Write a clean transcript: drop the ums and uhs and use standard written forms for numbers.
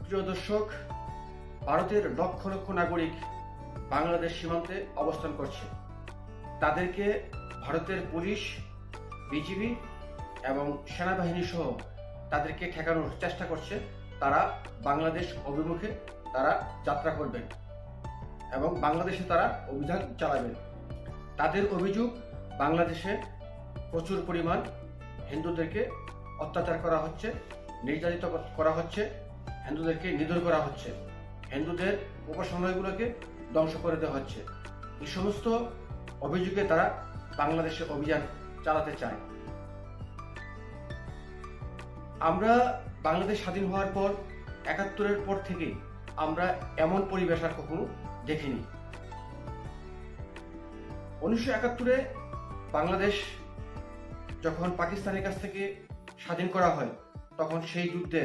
সুপ্রিয় দর্শক, ভারতের লক্ষ লক্ষ নাগরিক বাংলাদেশ সীমান্তে অবস্থান করছে। তাদেরকে ভারতের পুলিশ, বিজিবি এবং সেনাবাহিনী সহ তাদেরকে ঠেকানোর চেষ্টা করছে। তারা বাংলাদেশ অভিমুখে তারা যাত্রা করবেন এবং বাংলাদেশে তারা অভিযান চালাবেন। তাদের অভিযোগ, বাংলাদেশে প্রচুর পরিমাণ হিন্দুদেরকে অত্যাচার করা হচ্ছে, নির্যাতিত করা হচ্ছে, হিন্দুদেরকে নিধন করা হচ্ছে, হিন্দুদের উপাসনালয়গুলোকে ধ্বংস করে দেওয়া হচ্ছে। এই সমস্ত অভিযোগে তারা বাংলাদেশে অভিযান চালাতে চায়। আমরা বাংলাদেশ স্বাধীন হওয়ার পর ৭১-এর পর থেকে আমরা এমন পরিবেশ আর কখনো দেখিনি। ১৯৭১-এ বাংলাদেশ যখন পাকিস্তানের কাছ থেকে স্বাধীন করা হয়, তখন সেই যুদ্ধে